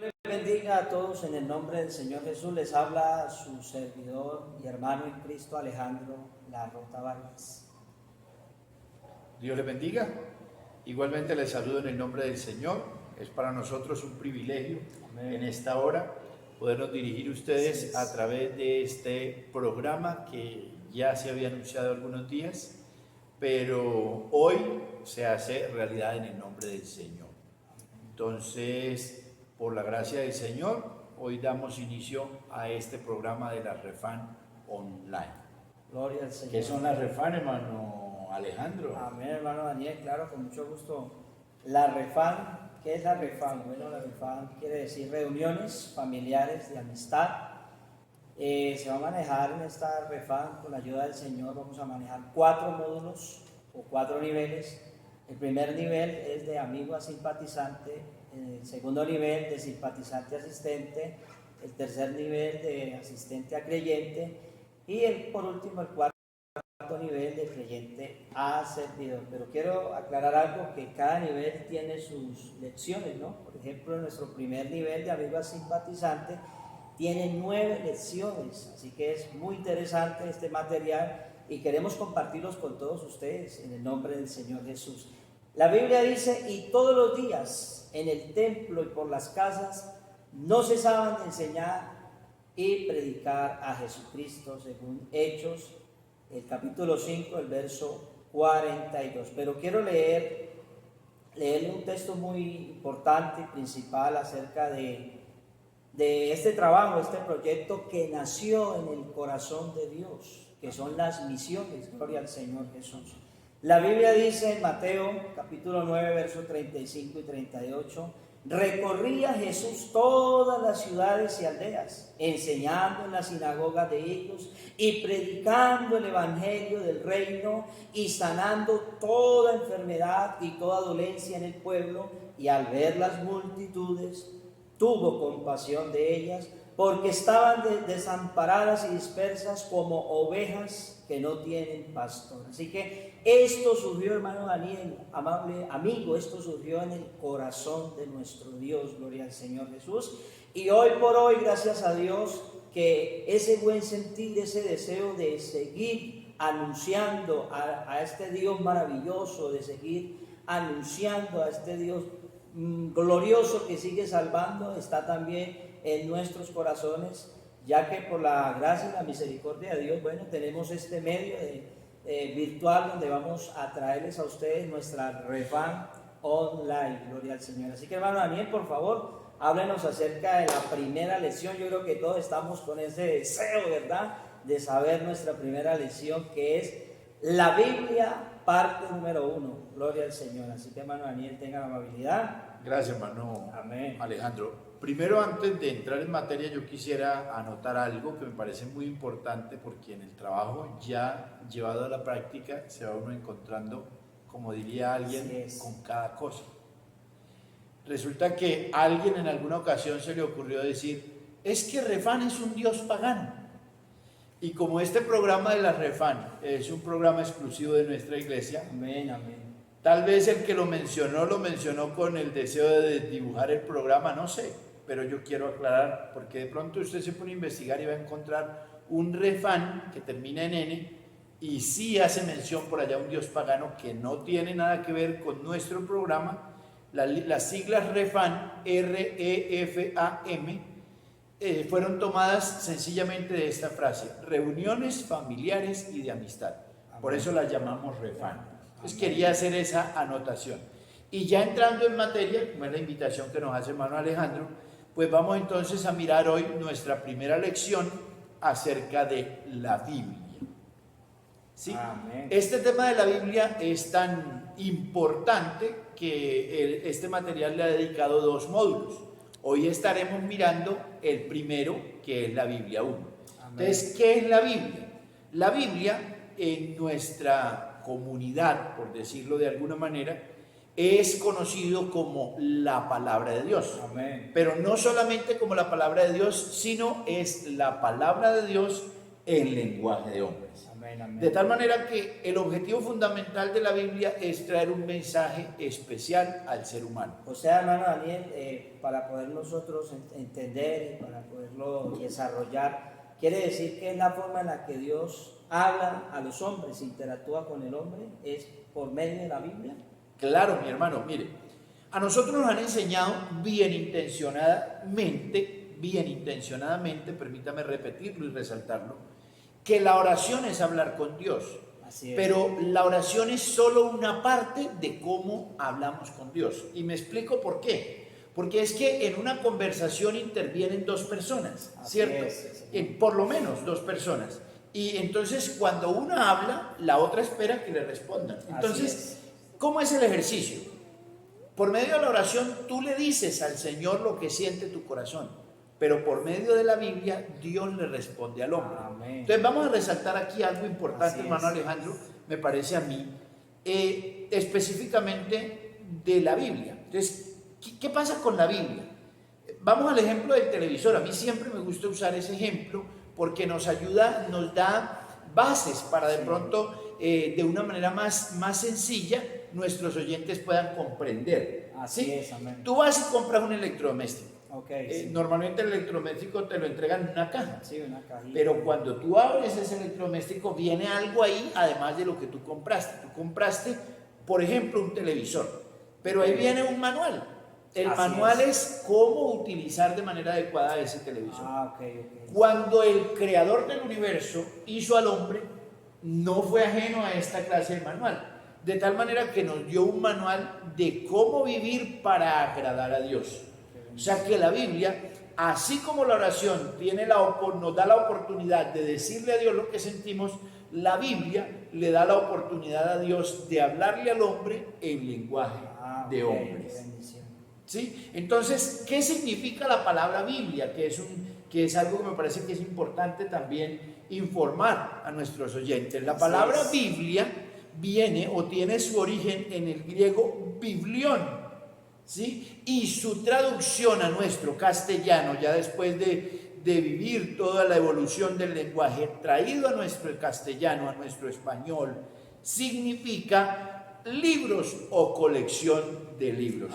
Les bendiga a todos en el nombre del Señor Jesús. Les habla su servidor y hermano en Cristo, Alejandro Larrota Vargas. Dios les bendiga. Igualmente les saludo en el nombre del Señor. Es para nosotros un privilegio en esta hora podernos dirigir a ustedes a través de este programa que ya se había anunciado algunos días, pero hoy se hace realidad en el nombre del Señor. Entonces, por la gracia del Señor, hoy damos inicio a este programa de la Refan Online. Gloria al Señor. ¿Qué son las Refan, hermano Alejandro? Amén, hermano Daniel, claro, con mucho gusto. La Refan, ¿qué es la Refan? Bueno, la Refan quiere decir reuniones familiares de amistad. Se va a manejar en esta Refan, con la ayuda del Señor, vamos a manejar 4 módulos o 4 niveles. El primer nivel es de amigo a simpatizante, el segundo nivel de simpatizante a asistente, el tercer nivel de asistente a creyente y por último el cuarto nivel de creyente a servidor. Pero quiero aclarar algo, que cada nivel tiene sus lecciones, ¿no? Por ejemplo, en nuestro primer nivel de amigo a simpatizante tiene 9 lecciones, así que es muy interesante este material y queremos compartirlos con todos ustedes en el nombre del Señor Jesús. La Biblia dice: y todos los días en el templo y por las casas no cesaban de enseñar y predicar a Jesucristo, según Hechos, el capítulo 5, el verso 42. Pero quiero leerle un texto muy importante y principal acerca de este trabajo, este proyecto que nació en el corazón de Dios, que son las misiones. Gloria al Señor Jesús. La Biblia dice en Mateo capítulo 9, versos 35 y 38, recorría Jesús todas las ciudades y aldeas, enseñando en las sinagogas de ellos y predicando el evangelio del reino y sanando toda enfermedad y toda dolencia en el pueblo, y al ver las multitudes tuvo compasión de ellas, porque estaban desamparadas y dispersas como ovejas que no tienen pastor. Así que esto surgió, hermano Daniel, amable amigo, esto surgió en el corazón de nuestro Dios, gloria al Señor Jesús. Y hoy por hoy, gracias a Dios, que ese buen sentir, ese deseo de seguir anunciando a este Dios maravilloso, de seguir anunciando a este Dios glorioso que sigue salvando, está también en nuestros corazones, ya que por la gracia y la misericordia de Dios, bueno, tenemos este medio virtual donde vamos a traerles a ustedes nuestra Refan Online, gloria al Señor. Así que, hermano Daniel, por favor, háblenos acerca de la primera lección. Yo creo que todos estamos con ese deseo, ¿verdad?, de saber nuestra primera lección, que es la Biblia, parte número 1. Gloria al Señor. Así que, hermano Daniel, tenga la amabilidad. Gracias, hermano. Amén. Alejandro. Primero, antes de entrar en materia, yo quisiera anotar algo que me parece muy importante, porque en el trabajo ya llevado a la práctica se va uno encontrando, como diría alguien, con cada cosa. Resulta que a alguien en alguna ocasión se le ocurrió decir: es que Refan es un dios pagano. Y como este programa de la Refan es un programa exclusivo de nuestra iglesia, amén, amén, tal vez el que lo mencionó con el deseo de dibujar el programa, no sé, pero yo quiero aclarar, porque de pronto usted se pone a investigar y va a encontrar un Refan que termina en N, y sí hace mención por allá a un dios pagano que no tiene nada que ver con nuestro programa. Las siglas Refan, R-E-F-A-M, fueron tomadas sencillamente de esta frase: reuniones familiares y de amistad. Por eso las llamamos Refan. Entonces quería hacer esa anotación. Y ya entrando en materia, como es la invitación que nos hace hermano Alejandro, pues vamos entonces a mirar hoy nuestra primera lección acerca de la Biblia. ¿Sí? Este tema de la Biblia es tan importante que este material le ha dedicado 2 módulos. Hoy estaremos mirando el primero, que es la Biblia 1. Entonces, ¿qué es la Biblia? La Biblia, en nuestra comunidad, por decirlo de alguna manera, es conocido como la palabra de Dios. Amén. Pero no solamente como la palabra de Dios, sino es la palabra de Dios en lenguaje de hombres. Amén. Amén, amén. De tal manera que el objetivo fundamental de la Biblia es traer un mensaje especial al ser humano. O sea, hermano Daniel, para poder nosotros entender y para poderlo desarrollar, quiere decir que es la forma en la que Dios habla a los hombres, interactúa con el hombre, es por medio de la Biblia. Claro, mi hermano, mire, a nosotros nos han enseñado bien intencionadamente, permítame repetirlo y resaltarlo, que la oración es hablar con Dios. Así es. Pero la oración es solo una parte de cómo hablamos con Dios. Y me explico por qué. Porque es que en una conversación intervienen dos personas, Así ¿cierto? es. Por lo menos dos personas. Y entonces cuando una habla, la otra espera que le respondan. Entonces, ¿cómo es el ejercicio? Por medio de la oración tú le dices al Señor lo que siente tu corazón, pero por medio de la Biblia Dios le responde al hombre. Amén. Entonces vamos a resaltar aquí algo importante, Así hermano es. Alejandro, me parece a mí, específicamente de la Biblia. Entonces, ¿qué pasa con la Biblia? Vamos al ejemplo del televisor. A mí siempre me gusta usar ese ejemplo porque nos ayuda, nos da bases para de pronto, de una manera más sencilla, nuestros oyentes puedan comprender. Así ¿sí? es, amén. Tú vas y compras un electrodoméstico. Okay, sí. Normalmente el electrodoméstico te lo entregan en una caja. Sí, una cajita. Pero cuando tú abres ese electrodoméstico, viene algo ahí, además de lo que tú compraste. Tú compraste, por ejemplo, un televisor, pero ahí viene un manual. El Así manual es cómo utilizar de manera adecuada ese televisor. Ok. Cuando el creador del universo hizo al hombre, no fue ajeno a esta clase de manual. De tal manera que nos dio un manual de cómo vivir para agradar a Dios. O sea que la Biblia, así como la oración nos da la oportunidad de decirle a Dios lo que sentimos, la Biblia le da la oportunidad a Dios de hablarle al hombre en lenguaje de hombres. ¿Sí? Entonces, ¿qué significa la palabra Biblia? Que es algo que me parece que es importante también informar a nuestros oyentes. La palabra Biblia viene o tiene su origen en el griego biblión, ¿sí? Y su traducción a nuestro castellano, ya después de vivir toda la evolución del lenguaje, traído a nuestro castellano, a nuestro español, significa libros o colección de libros.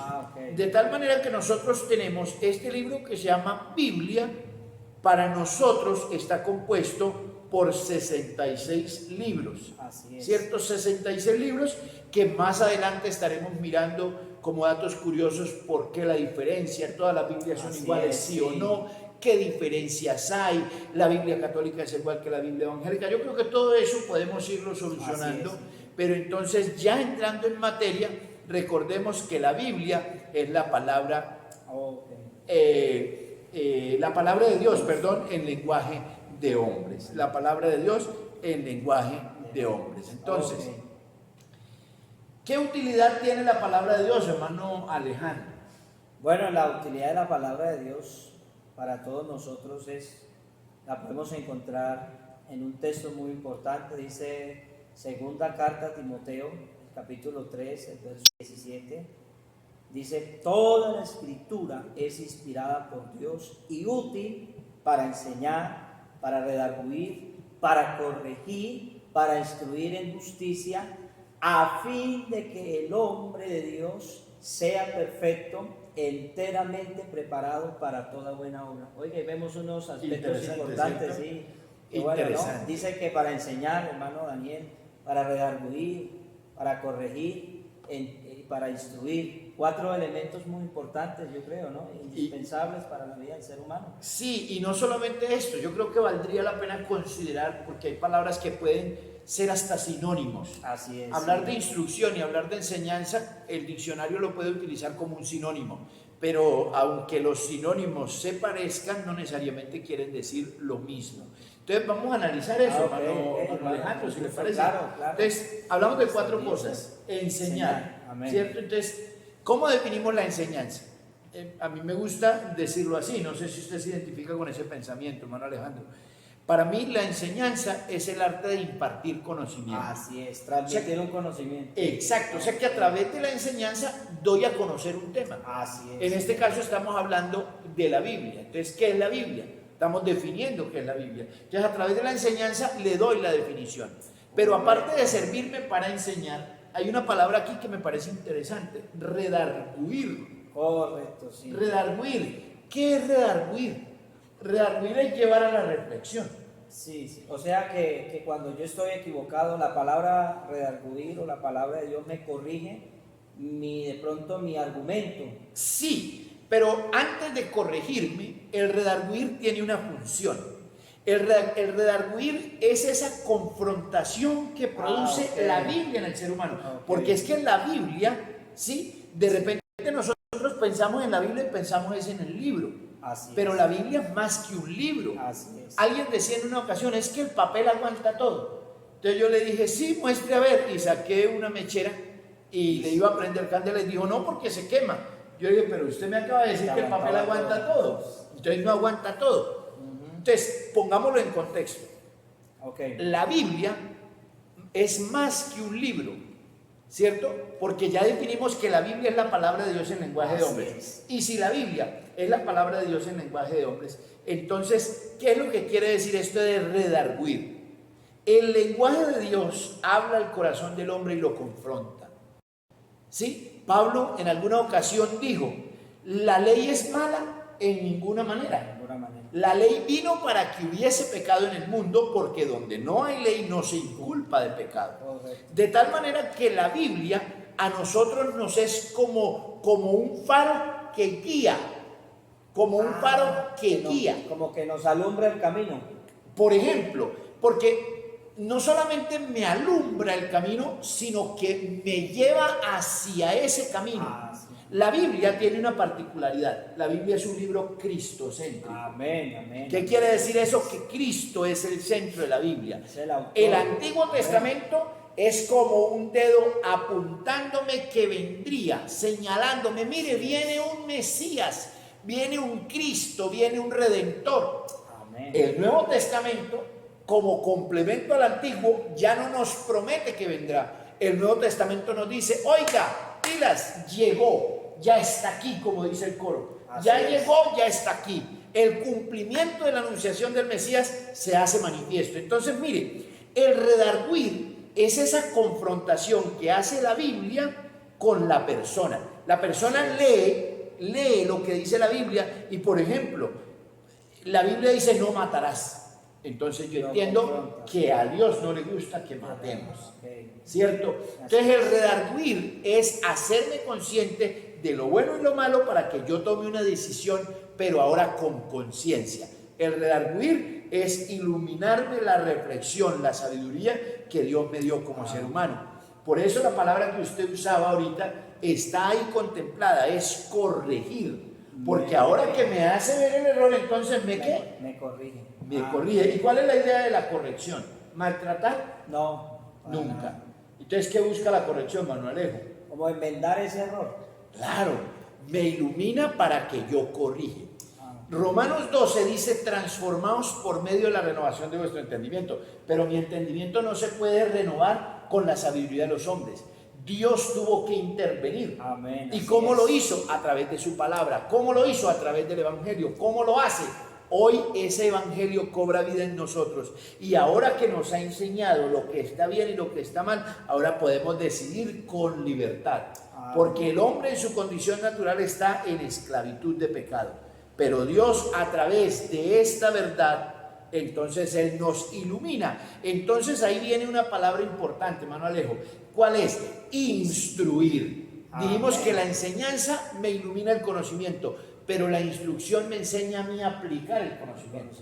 De tal manera que nosotros tenemos este libro que se llama Biblia. Para nosotros está compuesto por 66 libros. Así es. ¿Cierto? 66 libros que más adelante estaremos mirando como datos curiosos por qué la diferencia. Todas las Biblias son iguales, sí o no. ¿Qué diferencias hay? La Biblia católica es igual que la Biblia evangélica. Yo creo que todo eso podemos irlo solucionando. Pero entonces, ya entrando en materia, recordemos que la Biblia es la palabra, la palabra de Dios, en lenguaje de hombres. La palabra de Dios en lenguaje de hombres. Entonces, ¿qué utilidad tiene la palabra de Dios, hermano Alejandro? Bueno, la utilidad de la palabra de Dios para todos nosotros la podemos encontrar en un texto muy importante. Dice segunda carta a Timoteo, capítulo 3, el verso 17. Dice: toda la escritura es inspirada por Dios y útil para enseñar, para redarguir, para corregir, para instruir en justicia, a fin de que el hombre de Dios sea perfecto, enteramente preparado para toda buena obra. Oiga, vemos unos aspectos importantes, ¿sí? Y bueno, ¿no? Dice que para enseñar, hermano Daniel, para redarguir, para corregir, para instruir. 4 elementos muy importantes, yo creo, ¿no? Indispensables para la vida del ser humano. Sí, y no solamente esto, yo creo que valdría la pena considerar, porque hay palabras que pueden ser hasta sinónimos. Así es. Hablar de instrucción y hablar de enseñanza, el diccionario lo puede utilizar como un sinónimo, pero aunque los sinónimos se parezcan, no necesariamente quieren decir lo mismo. Entonces vamos a analizar eso, hermano Alejandro, si le parece. Claro. Entonces, hablamos de 4 cosas. Enseñar, ¿cierto? Entonces, ¿cómo definimos la enseñanza? A mí me gusta decirlo así, no sé si usted se identifica con ese pensamiento, hermano Alejandro. Para mí la enseñanza es el arte de impartir conocimiento. Así es, transmitir un conocimiento. Exacto, o sea que a través de la enseñanza doy a conocer un tema. Así es. En este caso estamos hablando de la Biblia. Entonces, ¿qué es la Biblia? Estamos definiendo qué es la Biblia. Entonces, a través de la enseñanza le doy la definición. Pero aparte de servirme para enseñar, hay una palabra aquí que me parece interesante, redarguir. Correcto, sí. Redarguir. ¿Qué es redarguir? Redarguir es llevar a la reflexión. Sí, sí. O sea que cuando yo estoy equivocado, la palabra redarguir o la palabra de Dios me corrige de pronto mi argumento. Sí, pero antes de corregirme, el redarguir tiene una función. El redarguir es esa confrontación que produce okay. la Biblia en el ser humano. Okay. Porque es que en la Biblia, ¿sí? De repente nosotros pensamos en la Biblia y pensamos es en el libro. Así pero es. la Biblia es más que un libro. Así es. Alguien decía en una ocasión, es que el papel aguanta todo. Entonces yo le dije, sí, muestre a ver. Y saqué una mechera y le iba a prender candela y dijo, no, porque se quema. Yo le dije, pero usted me acaba de decir que el papel aguanta todo. Entonces no aguanta todo. Entonces, pongámoslo en contexto. Okay. La Biblia es más que un libro, ¿cierto? Porque ya definimos que la Biblia es la palabra de Dios en lenguaje de hombres. Y si la Biblia es la palabra de Dios en lenguaje de hombres, entonces, ¿qué es lo que quiere decir esto de redarguir? El lenguaje de Dios habla al corazón del hombre y lo confronta. ¿Sí? Pablo en alguna ocasión dijo, la ley es mala en ninguna manera. La ley vino para que hubiese pecado en el mundo, porque donde no hay ley no se inculpa de pecado. De tal manera que la Biblia a nosotros nos es como un faro que guía, como un faro que guía. Como que nos alumbra el camino. Por ejemplo, porque no solamente me alumbra el camino, sino que me lleva hacia ese camino. Sí. La Biblia tiene una particularidad. La Biblia es un libro cristocéntrico. Amén, amén. ¿Qué quiere decir eso? Que Cristo es el centro de la Biblia. El Antiguo Testamento es como un dedo apuntándome que vendría, señalándome, mire, viene un Mesías, viene un Cristo, viene un Redentor. Amén. El Nuevo Testamento, como complemento al Antiguo, ya no nos promete que vendrá. El Nuevo Testamento nos dice, oiga, pilas, llegó, ya está aquí, como dice el coro. Ya llegó, ya está aquí. El cumplimiento de la anunciación del Mesías se hace manifiesto. Entonces, mire, el redarguir es esa confrontación que hace la Biblia con la persona. La persona lee lo que dice la Biblia y, por ejemplo, la Biblia dice no matarás. Entonces yo entiendo que a Dios no le gusta que matemos, ¿cierto? Entonces el redarguir es hacerme consciente de lo bueno y lo malo para que yo tome una decisión, pero ahora con conciencia. El redarguir es iluminarme la reflexión, la sabiduría que Dios me dio como ser humano. Por eso la palabra que usted usaba ahorita está ahí contemplada, es corregir. Porque ahora que me hace ver el error, entonces ¿qué? Me corrige. Me corrige. ¿Y cuál es la idea de la corrección? ¿Maltratar? No. Nunca. Nada. Entonces, ¿qué busca la corrección, Manuel Alejo? Como enmendar ese error. Claro, me ilumina para que yo corrija. Romanos 12 dice, transformaos por medio de la renovación de vuestro entendimiento. Pero mi entendimiento no se puede renovar con la sabiduría de los hombres. Dios tuvo que intervenir. Amén. ¿Y cómo lo hizo? A través de su palabra. ¿Cómo lo hizo? A través del Evangelio. ¿Cómo lo hace? Hoy ese Evangelio cobra vida en nosotros. Y ahora que nos ha enseñado lo que está bien y lo que está mal, ahora podemos decidir con libertad. Porque el hombre en su condición natural está en esclavitud de pecado. Pero Dios a través de esta verdad, entonces Él nos ilumina. Entonces ahí viene una palabra importante, hermano Alejo. ¿Cuál es? Instruir. Dijimos que la enseñanza me ilumina el conocimiento, pero la instrucción me enseña a mí a aplicar el conocimiento.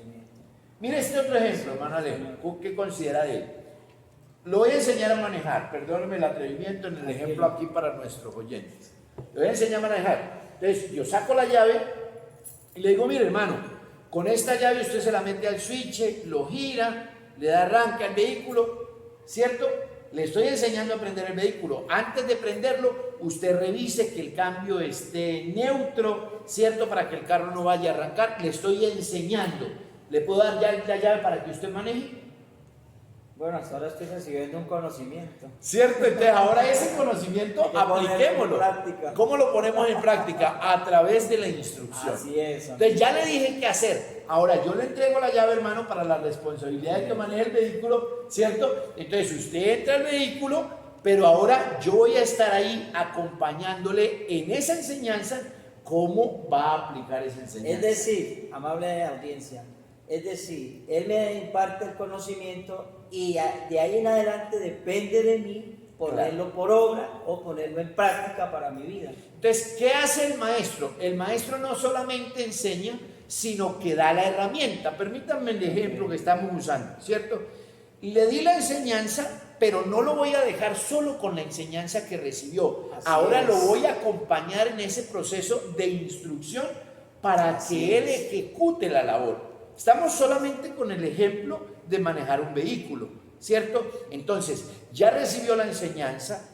Mire este otro ejemplo, hermano Alejo. ¿Qué considera de él? Lo voy a enseñar a manejar. Perdóneme el atrevimiento en el ejemplo aquí para nuestros oyentes. Lo voy a enseñar a manejar. Entonces yo saco la llave y le digo, mire hermano, con esta llave usted se la mete al switch, lo gira, le da arranque al vehículo, ¿cierto? Le estoy enseñando a prender el vehículo. Antes de prenderlo, usted revise que el cambio esté neutro, ¿cierto? Para que el carro no vaya a arrancar. Le estoy enseñando. ¿Le puedo dar ya la llave para que usted maneje? Bueno, hasta ahora estoy recibiendo un conocimiento. ¿Cierto? Entonces ahora ese conocimiento apliquémoslo. ¿Cómo lo ponemos en práctica? A través de la instrucción. Así es. Entonces ya le dije qué hacer. Ahora yo le entrego la llave, hermano, para la responsabilidad de que maneje el vehículo, ¿cierto? Entonces usted entra al vehículo, pero ahora yo voy a estar ahí acompañándole en esa enseñanza, cómo va a aplicar esa enseñanza. Es decir, amable audiencia, es decir, Él me imparte el conocimiento y de ahí en adelante depende de mí ponerlo por obra o ponerlo en práctica para mi vida. Entonces, ¿qué hace el maestro? El maestro no solamente enseña, sino que da la herramienta. Permítanme el ejemplo que estamos usando, ¿cierto? Le di la enseñanza, pero no lo voy a dejar solo con la enseñanza que recibió. Ahora lo voy a acompañar en ese proceso de instrucción para que él ejecute la labor. Estamos solamente con el ejemplo de manejar un vehículo, ¿cierto? Entonces, ya recibió la enseñanza,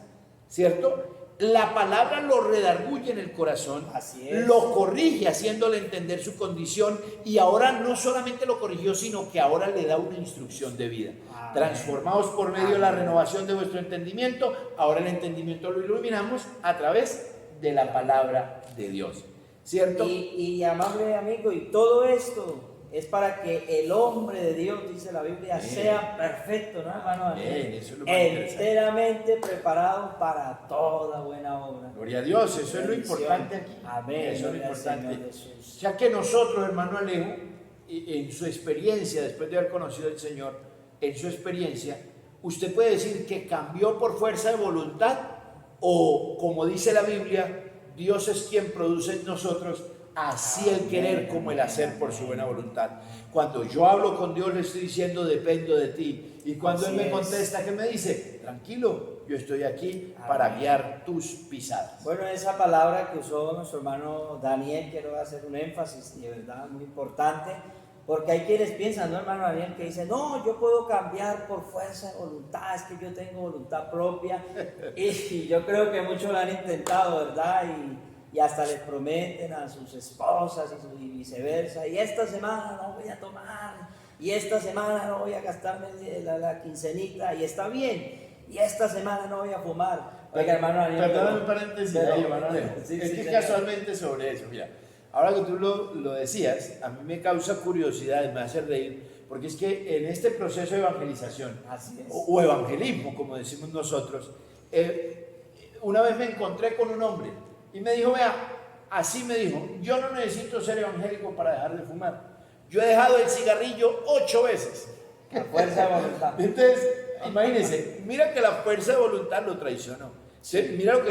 ¿cierto? La palabra lo redarguye en el corazón, lo corrige haciéndole entender su condición, y ahora no solamente lo corrigió, sino que ahora le da una instrucción de vida. Amén. Transformados por medio de la renovación de vuestro entendimiento, ahora el entendimiento lo iluminamos a través de la palabra de Dios, ¿cierto? Y amable amigo, y todo esto es para que el hombre de Dios, dice la Biblia, sea perfecto, ¿no, hermano? Eso es lo más enteramente preparado para toda buena obra. Gloria a Dios, eso es lo importante aquí. Amén. Eso es lo importante. Ya que nosotros, hermano Alejo, en su experiencia, después de haber conocido al Señor, en su experiencia, usted puede decir que cambió por fuerza de voluntad, o como dice la Biblia, Dios es quien produce en nosotros así el querer como el hacer por su buena voluntad. Cuando yo hablo con Dios le estoy diciendo dependo de ti, y cuando Él me contesta, ¿qué me dice? Tranquilo, yo estoy aquí para guiar tus pisadas. Bueno, esa palabra que usó nuestro hermano Daniel, quiero hacer un énfasis de verdad muy importante, porque hay quienes piensan, ¿no, hermano Daniel? Que dicen, no, yo puedo cambiar por fuerza de voluntad, es que yo tengo voluntad propia, y yo creo que muchos lo han intentado, ¿verdad? Y hasta les prometen a sus esposas y viceversa, y esta semana no voy a tomar, y esta semana no voy a gastarme la quincenita, y está bien, y esta semana no voy a fumar. Oiga, hermano Daniel, perdóname un paréntesis ahí, hermano Alejo. Sí, es que casualmente sobre eso, mira, ahora que tú lo decías, a mí me causa curiosidad, me hace reír, porque es que en este proceso de evangelización, o evangelismo, como decimos nosotros, una vez me encontré con un hombre, y me dijo, vea, así me dijo, yo no necesito ser evangélico para dejar de fumar. Yo he dejado el cigarrillo 8 veces. La fuerza de voluntad. Entonces, imagínense, mira que la fuerza de voluntad lo traicionó. ¿Sí? Mira lo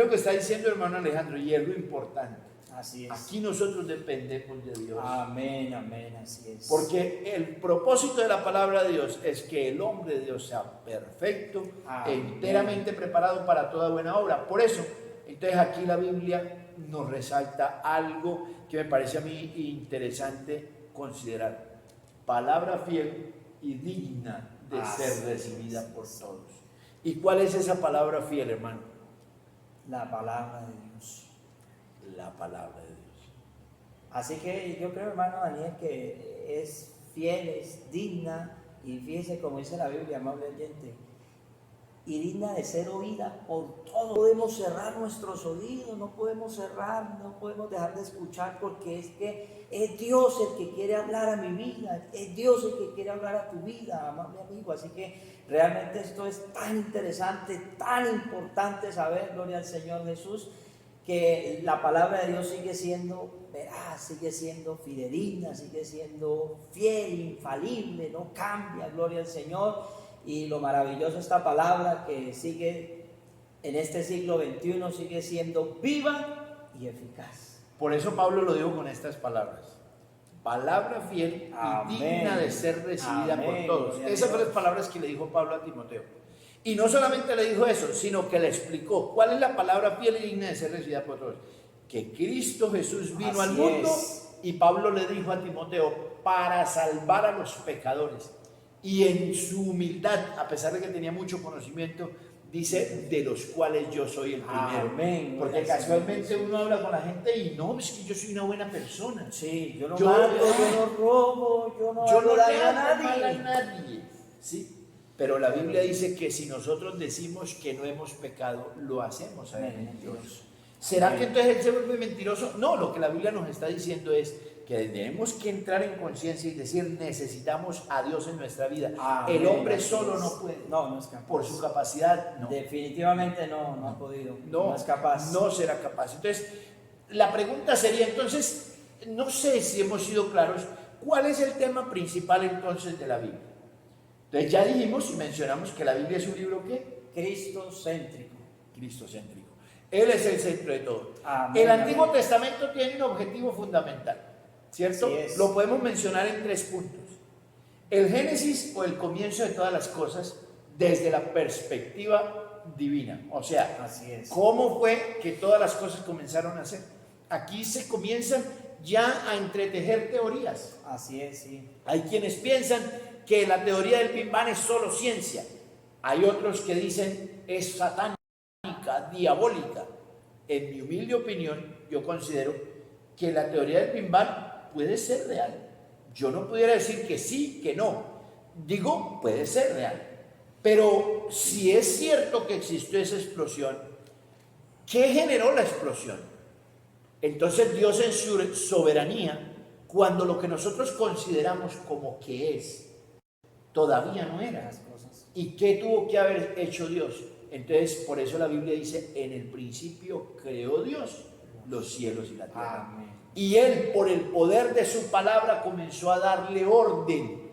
que está diciendo el hermano Alejandro, y es lo importante. Así es. Aquí nosotros dependemos de Dios. Amén, amén, así es. Porque el propósito de la palabra de Dios es que el hombre de Dios sea perfecto, enteramente preparado para toda buena obra. Por eso, entonces aquí la Biblia nos resalta algo que me parece a mí interesante considerar. Palabra fiel y digna de ser recibida por todos. ¿Y cuál es esa palabra fiel, hermano? La palabra de Dios. La palabra de Dios. Así que yo creo, hermano Daniel, que es fiel, es digna, y fíjese como dice la Biblia, amable oyente, y digna de ser oída por todos. No podemos cerrar nuestros oídos, no podemos cerrar, no podemos dejar de escuchar, porque es que es Dios el que quiere hablar a mi vida, es Dios el que quiere hablar a tu vida, amable amigo. Así que realmente esto es tan interesante, tan importante saber, gloria al Señor Jesús, que la palabra de Dios sigue siendo veraz, sigue siendo fidedigna, sigue siendo fiel, infalible, no cambia, gloria al Señor. Y lo maravilloso esta palabra que sigue en este siglo XXI, sigue siendo viva y eficaz. Por eso Pablo lo dijo con estas palabras: palabra fiel y digna de ser recibida por todos. Esas fueron las palabras que le dijo Pablo a Timoteo. Y no solamente le dijo eso, sino que le explicó cuál es la palabra fiel y digna de ser recibida por todos. Que Cristo Jesús vino al mundo, y Pablo le dijo a Timoteo, para salvar a los pecadores. Y en su humildad, a pesar de que tenía mucho conocimiento, dice, de los cuales yo soy el primero. Amén. Porque casualmente uno habla con la gente y no, es que yo soy una buena persona. Sí, yo no mato, yo no robo, yo no le hago mal a nadie. ¿Sí? Pero la Biblia dice que si nosotros decimos que no hemos pecado, lo hacemos a él mentiroso. ¿Será que entonces él se vuelve mentiroso? No, lo que la Biblia nos está diciendo es que tenemos que entrar en conciencia y decir, necesitamos a Dios en nuestra vida. Amén. El hombre Así solo es. no puede. No es capaz. Por su capacidad, no. Definitivamente no ha podido. No, No es capaz. no será capaz. Entonces, la pregunta sería, entonces, no sé si hemos sido claros, ¿cuál es el tema principal entonces de la Biblia? Entonces ya dijimos y mencionamos que la Biblia es un libro ¿qué? Cristocéntrico. Cristocéntrico. Él es el centro de todo. Amén, El Antiguo amén. Testamento tiene un objetivo fundamental, ¿cierto? Así es. Lo podemos mencionar en 3 puntos. El Génesis o el comienzo de todas las cosas desde la perspectiva divina. O sea, Así es. ¿cómo fue que todas las cosas comenzaron a ser? Aquí se comienzan ya a entretejer teorías. Así es, sí. Hay quienes piensan que la teoría del Big Bang es solo ciencia. Hay otros que dicen es satánica, diabólica. En mi humilde opinión, yo considero que la teoría del Big Bang puede ser real. Yo no pudiera decir que sí, que no. Digo, puede ser real. Pero si es cierto que existió esa explosión, ¿qué generó la explosión? Entonces Dios en su soberanía, cuando lo que nosotros consideramos como que es, todavía no era. Las cosas. ¿Y qué tuvo que haber hecho Dios? Entonces, por eso la Biblia dice, en el principio creó Dios los cielos y la tierra. Amén. Y Él, por el poder de su palabra, comenzó a darle orden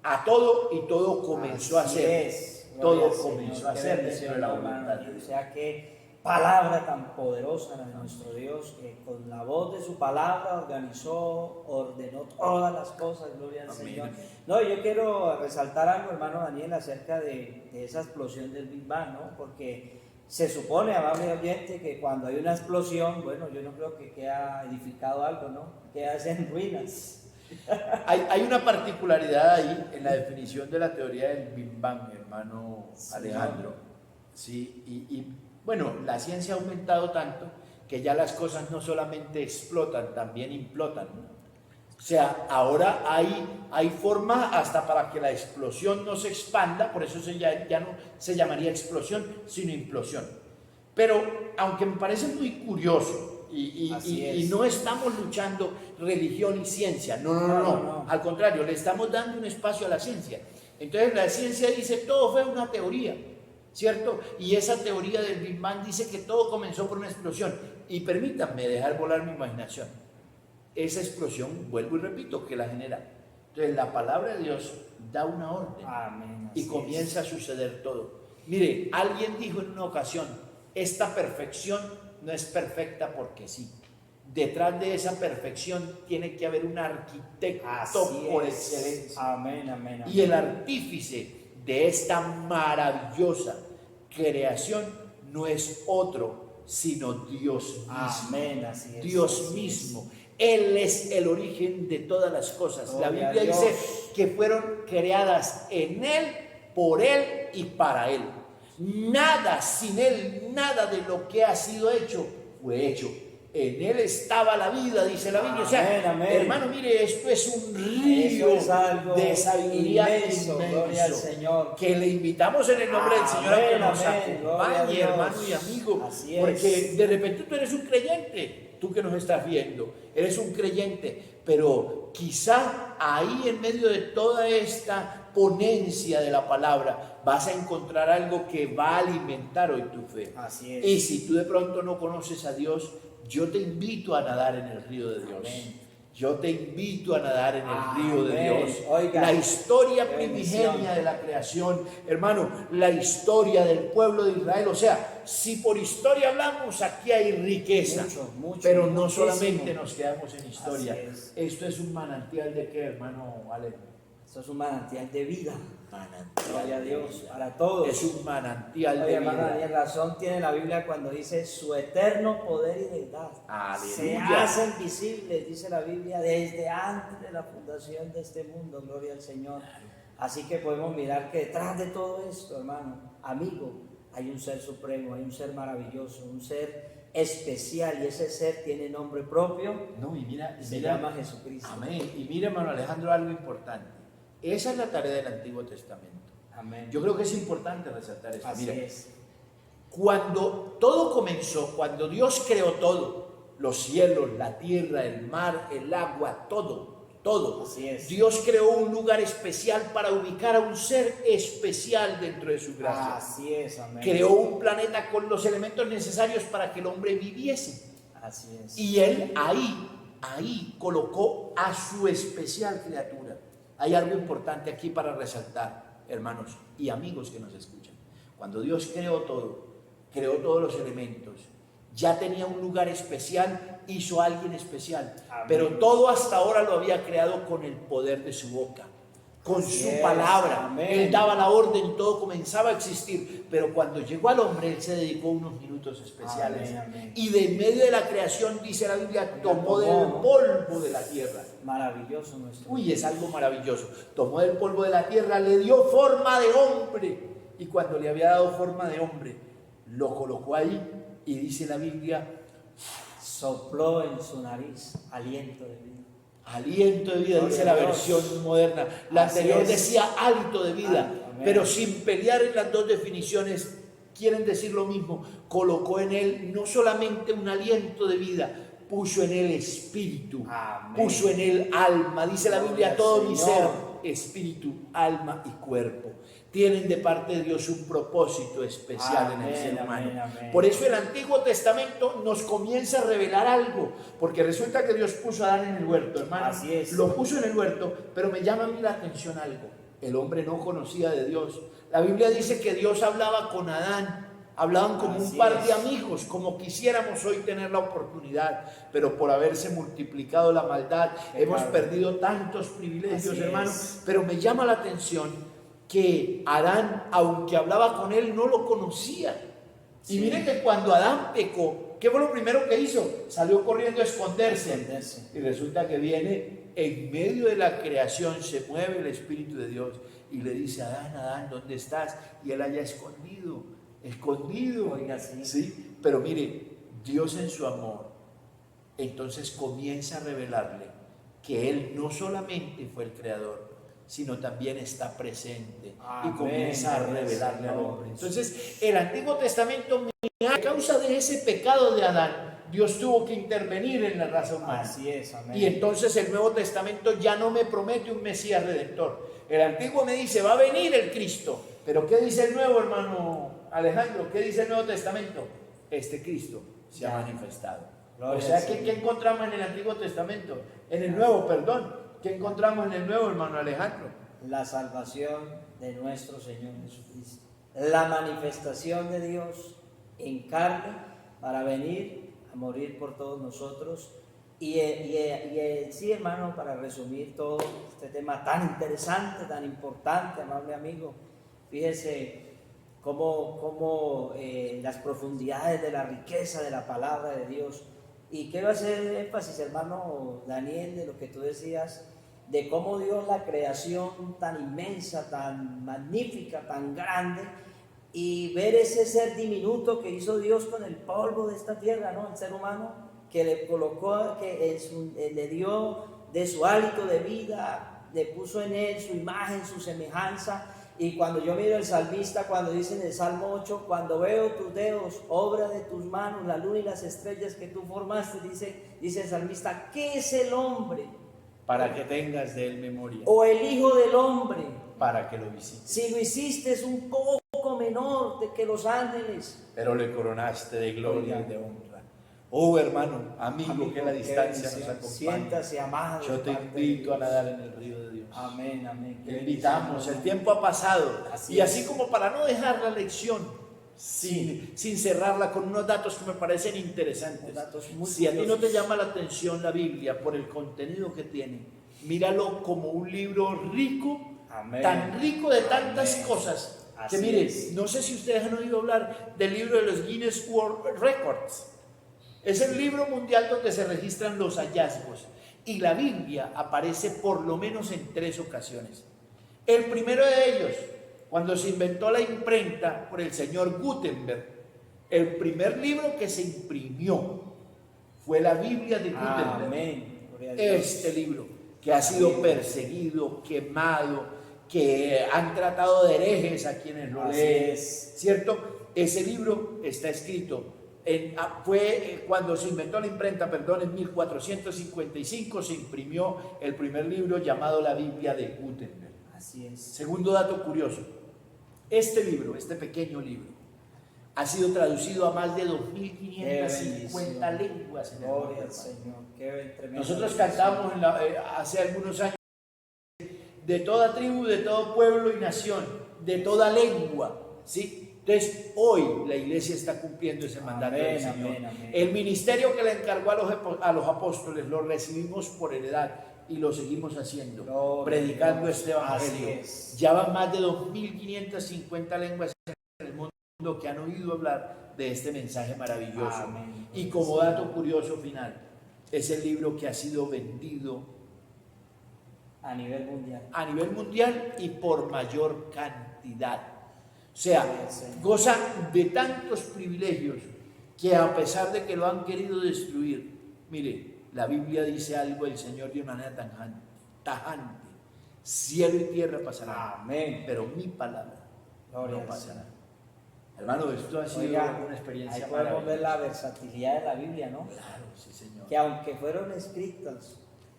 a todo y todo comenzó a Así ser. es. Todo Gloria al comenzó Señor. a Qué ser bendición, dentro de la hermano. voluntad de Dios. O sea, qué palabra tan poderosa la de nuestro Dios, que con la voz de su palabra ordenó todas las cosas. Gloria al Amén. Señor. No, yo quiero resaltar algo, hermano Daniel, acerca de esa explosión del Big Bang, ¿no? Porque se supone, amable oyente, que cuando hay una explosión, bueno, yo no creo que queda edificado algo, ¿no? Queda en ruinas. Hay una particularidad ahí en la definición de la teoría del Big Bang, mi hermano Sí, Alejandro. Sí, y bueno, la ciencia ha aumentado tanto que ya las cosas no solamente explotan, también implotan, ¿no? O sea, ahora hay forma hasta para que la explosión no se expanda, por eso ya no se llamaría explosión, sino implosión. Pero, aunque me parece muy curioso, y no estamos luchando religión y ciencia, no. Al contrario, le estamos dando un espacio a la ciencia. Entonces la ciencia dice, todo fue una teoría, ¿cierto? Y esa teoría del Big Bang dice que todo comenzó por una explosión. Y permítanme dejar volar mi imaginación. Esa explosión, vuelvo y repito, que la genera. Entonces la palabra de Dios da una orden. Amén. Y comienza a suceder todo. Mire, alguien dijo en una ocasión, esta perfección no es perfecta porque sí. Detrás de esa perfección tiene que haber un arquitecto por excelencia. Amén. Y el artífice de esta maravillosa creación no es otro, sino Dios mismo. Amén, así es. Dios así mismo. Él es el origen de todas las cosas. La Gloria Biblia a Dios. dice que fueron creadas en Él, por Él y para Él. Nada sin Él, nada de lo que ha sido hecho, fue hecho. En Él estaba la vida, dice la Biblia. O sea, Amén. hermano, mire, esto es un río Eso es algo de sabiduría inmenso, gloria al Señor. que le invitamos en el nombre del Señor a que Amén, nos amén, gloria a acompañe, Dios. hermano y amigo. Así es. Porque de repente tú eres un creyente, tú que nos estás viendo, eres un creyente, pero quizá ahí en medio de toda esta ponencia de la palabra vas a encontrar algo que va a alimentar hoy tu fe. Así es. Y si tú de pronto no conoces a Dios, yo te invito a nadar en el río de Dios. Amén. Yo te invito a nadar en el río de Amén. Dios. Oiga, la historia qué primigenia bendición. de la creación, hermano, la historia del pueblo de Israel. O sea, si por historia hablamos, aquí hay riqueza. Mucho, pero no muchísimo. solamente nos quedamos en historia. Así es. Esto es un manantial de qué, hermano Ale. Esto es un manantial de vida. Manantial. Gloria a de Dios, vida. para todos. Es un manantial Oye, de hermano vida. Daniel, razón tiene la Biblia cuando dice su eterno poder y deidad. Se Aleluya. hacen visibles, dice la Biblia, desde antes de la fundación de este mundo. Gloria al Señor. Así que podemos mirar que detrás de todo esto, hermano, amigo, hay un ser supremo, hay un ser maravilloso, un ser especial, y ese ser tiene nombre propio. No, y mira, Se llama Jesucristo. Amén. Y mira, hermano Alejandro, algo importante. Esa es la tarea del Antiguo Testamento. Amén. Yo creo que es importante resaltar esto. Así Mira, es. cuando todo comenzó, cuando Dios creó todo, los cielos, la tierra, el mar, el agua, todo. Así es. Dios creó un lugar especial para ubicar a un ser especial dentro de su gracia. Así es, amén. Creó un planeta con los elementos necesarios para que el hombre viviese. Así es. Y Él ahí colocó a su especial criatura. Hay algo importante aquí para resaltar, hermanos y amigos que nos escuchan. Cuando Dios creó todos los elementos, ya tenía un lugar especial, hizo a alguien especial. Amén. Pero todo hasta ahora lo había creado con el poder de su boca, con su palabra. Amén. Él daba la orden, todo comenzaba a existir. Pero cuando llegó al hombre, Él se dedicó unos minutos especiales. Amén. Y de medio de la creación, dice la Biblia, tomó del polvo de la tierra. Maravilloso nuestro. Uy, es algo maravilloso. Tomó del polvo de la tierra, le dio forma de hombre. Y cuando le había dado forma de hombre, lo colocó ahí. Y dice la Biblia, sopló en su nariz aliento de vida. Aliento de vida, dice la versión moderna. La anterior decía hálito de vida, pero sin pelear en las dos definiciones, quieren decir lo mismo. Colocó en él no solamente un aliento de vida, puso en él espíritu, puso en él alma. Dice la Biblia, todo mi ser, espíritu, alma y cuerpo, tienen de parte de Dios un propósito especial en el ser humano. Por eso el Antiguo Testamento nos comienza a revelar algo, porque resulta que Dios puso a Adán en el huerto, hermano. Así es. Lo puso en el huerto, pero me llama a mí la atención algo. El hombre no conocía de Dios. La Biblia dice que Dios hablaba con Adán. Hablaban como un par de amigos, como quisiéramos hoy tener la oportunidad, pero por haberse multiplicado la maldad, hemos perdido tantos privilegios, hermanos. Pero me llama la atención que Adán, aunque hablaba con él, no lo conocía. Y miren que cuando Adán pecó, ¿qué fue lo primero que hizo? Salió corriendo a esconderse. Y resulta que viene en medio de la creación, se mueve el Espíritu de Dios y le dice: Adán, Adán, ¿dónde estás? Y él allá escondido. Oiga, sí. ¿Sí? Pero mire, Dios en su amor, entonces comienza a revelarle que Él no solamente fue el creador, sino también está presente. Amén. Y comienza a revelarle al hombre. Entonces, el Antiguo Testamento, a causa de ese pecado de Adán, Dios tuvo que intervenir en la raza humana. Así es, amén. Y entonces el Nuevo Testamento ya no me promete un Mesías redentor. El Antiguo me dice: va a venir el Cristo. Pero ¿qué dice el Nuevo, hermano Alejandro? ¿Qué dice el Nuevo Testamento? Este Cristo se ha manifestado. O sea, ¿qué encontramos en el Antiguo Testamento? En el Nuevo, perdón. ¿Qué encontramos en el Nuevo, hermano Alejandro? La salvación de nuestro Señor Jesucristo. La manifestación de Dios en carne para venir a morir por todos nosotros. Y sí, hermano, para resumir todo este tema tan interesante, tan importante, amable amigo, fíjese cómo las profundidades de la riqueza de la palabra de Dios. Y quiero hacer énfasis, hermano Daniel, de lo que tú decías, de cómo Dios, la creación tan inmensa, tan magnífica, tan grande, y ver ese ser diminuto que hizo Dios con el polvo de esta tierra, ¿no? El ser humano, que le colocó, que le dio de su hálito de vida, le puso en él su imagen, su semejanza. Y cuando yo miro el salmista, cuando dice en el Salmo 8, cuando veo tus dedos, obra de tus manos, la luna y las estrellas que tú formaste, dice el salmista, ¿qué es el hombre? Para que tengas de él memoria. O el hijo del hombre. Para que lo visites. Si lo hiciste es un poco menor que los ángeles. Pero le coronaste de gloria y de honra. Oh, hermano, amigo, que la distancia nos acompaña. Siéntase amado. Yo te invito a nadar en el río de Dios. Amén, amén. Te invitamos, el tiempo ha pasado. Así como para no dejar la lección sin cerrarla con unos datos que me parecen interesantes. Si a ti no te llama la atención la Biblia por el contenido que tiene, míralo como un libro rico, tan rico de tantas cosas. Que mire, no sé si ustedes han oído hablar del libro de los Guinness World Records. Es el libro mundial donde se registran los hallazgos, y la Biblia aparece por lo menos en 3 ocasiones. El primero de ellos, cuando se inventó la imprenta por el señor Gutenberg, el primer libro que se imprimió fue la Biblia de Gutenberg. Amén. Este libro, que ha sido perseguido, quemado, que han tratado de herejes a quienes lo leen, ¿cierto? Ese libro está escrito Fue cuando se inventó la imprenta, perdón, en 1455 se imprimió el primer libro llamado la Biblia de Gutenberg. Así es. Segundo dato curioso, este libro, este pequeño libro, ha sido traducido a más de 2.550 lenguas en el mundo. Gloria al Señor. Qué tremendo. Nosotros cantamos hace algunos años de toda tribu, de todo pueblo y nación, de toda lengua, ¿sí? Entonces, hoy la iglesia está cumpliendo ese mandato del Señor. Amén. El ministerio que le encargó a los apóstoles lo recibimos por heredad y lo seguimos haciendo, predicando este evangelio. Ya van más de 2.550 lenguas en el mundo que han oído hablar de este mensaje maravilloso. Amén. Y como dato curioso final, es el libro que ha sido vendido a nivel mundial y por mayor cantidad. O sea, goza de tantos privilegios que a pesar de que lo han querido destruir, mire, la Biblia dice algo del Señor de una manera tan tajante: cielo y tierra pasarán, amén, pero mi palabra no pasará. Hermano, esto ha sido una experiencia ahí podemos ver la versatilidad de la Biblia, ¿no? Claro, sí, Señor. Que aunque fueron escritas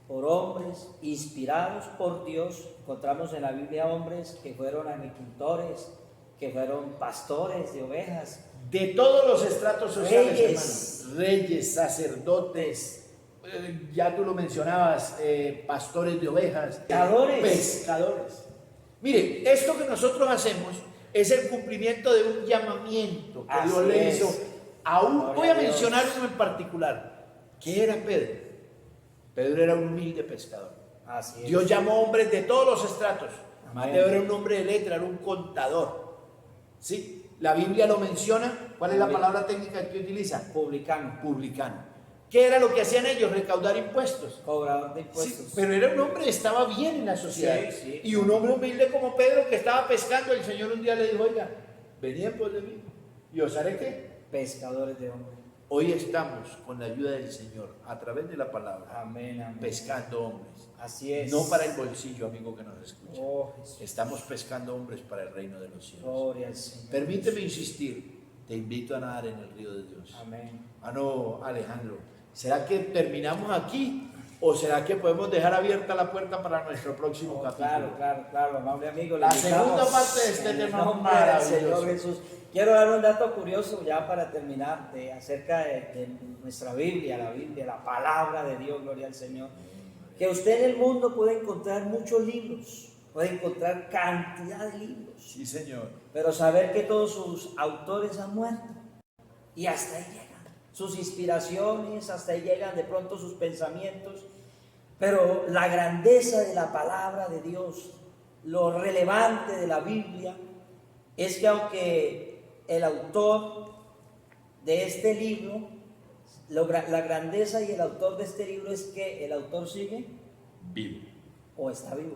por hombres inspirados por Dios, encontramos en la Biblia hombres que fueron agricultores, que fueron pastores de ovejas, de todos los estratos sociales, reyes, sacerdotes, ya tú lo mencionabas, pastores de ovejas, pescadores. Mire, esto que nosotros hacemos es el cumplimiento de un llamamiento que Dios le hizo a un, voy a mencionar uno en particular, que era Pedro. Pedro era un humilde pescador. Dios llamó hombres de todos los estratos. Mateo era un hombre de letra, era un contador. ¿Sí? La Biblia lo menciona. ¿Cuál es la palabra técnica que utiliza? Publicano. ¿Qué era lo que hacían ellos? Recaudar impuestos. Cobrador de impuestos. Sí, pero era un hombre que estaba bien en la sociedad. Sí. Y un hombre humilde como Pedro que estaba pescando. El Señor un día le dijo: oiga, venid en pos de mí y os haré ¿qué? Pescadores de hombres. Hoy estamos con la ayuda del Señor a través de la palabra, amén, pescando hombres. Así es. No para el bolsillo, amigo que nos escucha. Jesús. Estamos pescando hombres para el reino de los cielos. Gloria al Señor. Permíteme insistir, te invito a nadar en el río de Dios. Amén. Alejandro, ¿será que terminamos aquí o será que podemos dejar abierta la puerta para nuestro próximo capítulo? Claro, amable amigo. La segunda parte de este tema maravilloso. Señor Jesús. Quiero dar un dato curioso ya para terminar acerca de nuestra Biblia, la palabra de Dios, gloria al Señor. Que usted en el mundo puede encontrar muchos libros, puede encontrar cantidad de libros. Sí, Señor. Pero saber que todos sus autores han muerto y hasta ahí llegan sus inspiraciones, hasta ahí llegan de pronto sus pensamientos. Pero la grandeza de la palabra de Dios, lo relevante de la Biblia, es que aunque el autor de este libro, la grandeza y el autor de este libro es que el autor sigue vivo o está vivo.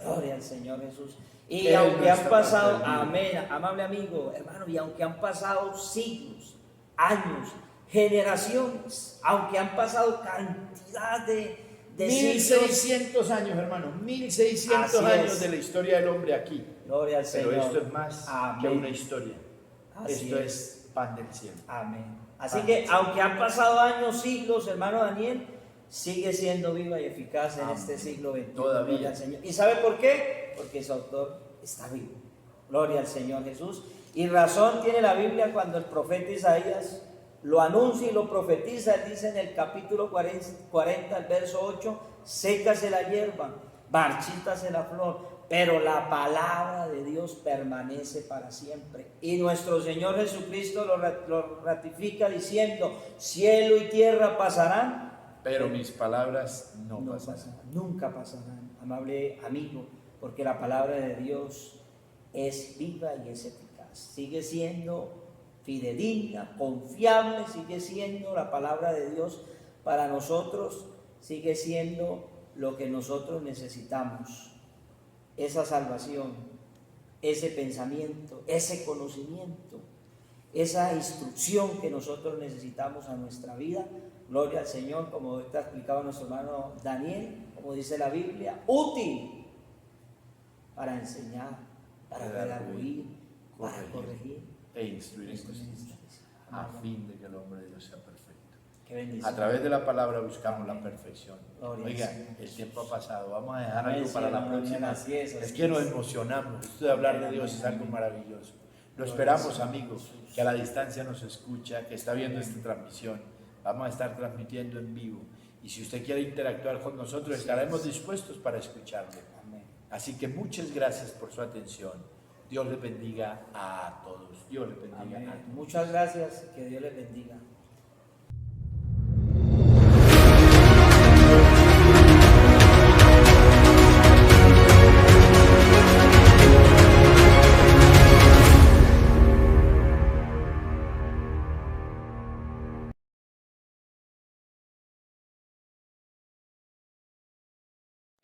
Gloria al Señor Jesús. Y Él aunque no han está pasado, perdido. amén, amable amigo, hermano, y aunque han pasado siglos, años, generaciones, aunque han pasado cantidad de 1600 años, hermano, 1600 años de la historia del hombre aquí. Gloria al Señor. Pero esto es más que una historia. Esto es pan del cielo. Amén. Así que aunque han pasado años, siglos, hermano Daniel, sigue siendo viva y eficaz en este siglo XXI. Todavía. Al Señor. ¿Y sabe por qué? Porque su autor está vivo. Gloria al Señor Jesús. Y razón tiene la Biblia cuando el profeta Isaías lo anuncia y lo profetiza. Él dice en el capítulo 40, el verso 8: sécase la hierba, marchítase la flor, pero la palabra de Dios permanece para siempre. Y nuestro Señor Jesucristo lo ratifica diciendo: cielo y tierra pasarán, pero mis palabras no pasarán. Nunca pasarán, amable amigo, porque la palabra de Dios es viva y es eficaz. Sigue siendo fidedigna, confiable, sigue siendo la palabra de Dios para nosotros, sigue siendo lo que nosotros necesitamos. Esa salvación, ese pensamiento, ese conocimiento, esa instrucción que nosotros necesitamos a nuestra vida. Gloria al Señor, como ahorita explicaba nuestro hermano Daniel, como dice la Biblia, útil para enseñar, para redarguir, para corregir e instruir en justicia. a fin de que el hombre de Dios sea perfecto. Qué bendición. A través de la palabra buscamos la perfección. Gloria al Oiga, Señor. el tiempo ha pasado, vamos a dejar Amén, algo para sí, la hermano, próxima. así es, así Es que nos es. emocionamos, esto de hablar de Amén, Dios es amén, algo amén. maravilloso. Lo Gloria esperamos, al Señor amigos, Jesús. que a la distancia nos escucha, que está viendo esta transmisión. Vamos a estar transmitiendo en vivo. Y si usted quiere interactuar con nosotros, estaremos dispuestos para escucharle. Amén. Así que muchas gracias por su atención. Dios les bendiga a todos. Dios les bendiga Amén. a todos. Muchas gracias, que Dios les bendiga.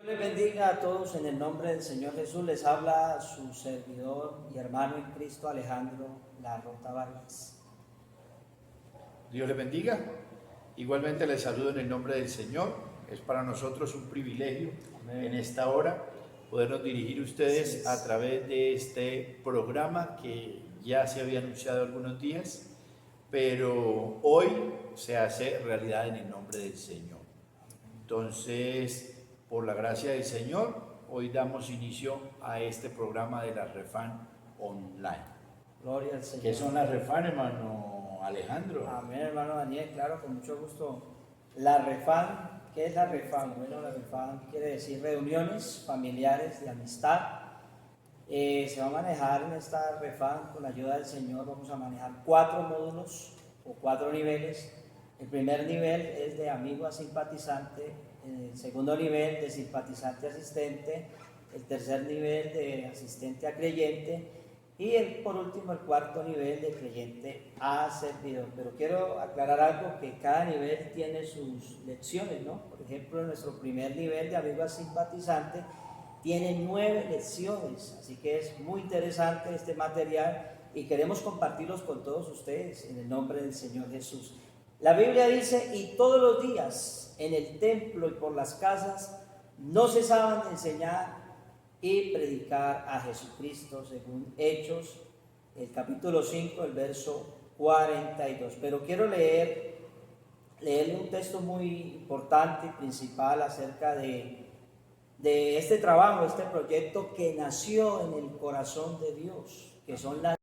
Dios les bendiga a todos en el nombre del Señor Jesús. Les habla su servidor y hermano en Cristo, Alejandro Larrota Vargas. Dios les bendiga. Igualmente les saludo en el nombre del Señor. Es para nosotros un privilegio Amén. en esta hora podernos dirigir a ustedes Así es. a través de este programa que ya se había anunciado algunos días, pero hoy se hace realidad en el nombre del Señor. Entonces, por la gracia del Señor, hoy damos inicio a este programa de la Refan Online. Gloria al Señor. ¿Qué son las Refan, hermano Alejandro? Amén, hermano Daniel, claro, con mucho gusto. La Refan, ¿qué es la Refan? Bueno, la Refan quiere decir reuniones familiares de amistad. Se va a manejar en esta Refan, con la ayuda del Señor, vamos a manejar 4 módulos o 4 niveles. El primer nivel es de amigo a simpatizante, el segundo nivel de simpatizante a asistente, el tercer nivel de asistente a creyente y por último el cuarto nivel de creyente a servidor. Pero quiero aclarar algo, que cada nivel tiene sus lecciones, ¿no? Por ejemplo, nuestro primer nivel de amigo a simpatizante tiene 9 lecciones, así que es muy interesante este material y queremos compartirlos con todos ustedes en el nombre del Señor Jesús. La Biblia dice, y todos los días en el templo y por las casas no cesaban de enseñar y predicar a Jesucristo, según Hechos, el capítulo 5, el verso 42. Pero quiero leerle un texto muy importante y principal acerca de este trabajo, este proyecto que nació en el corazón de Dios, que son las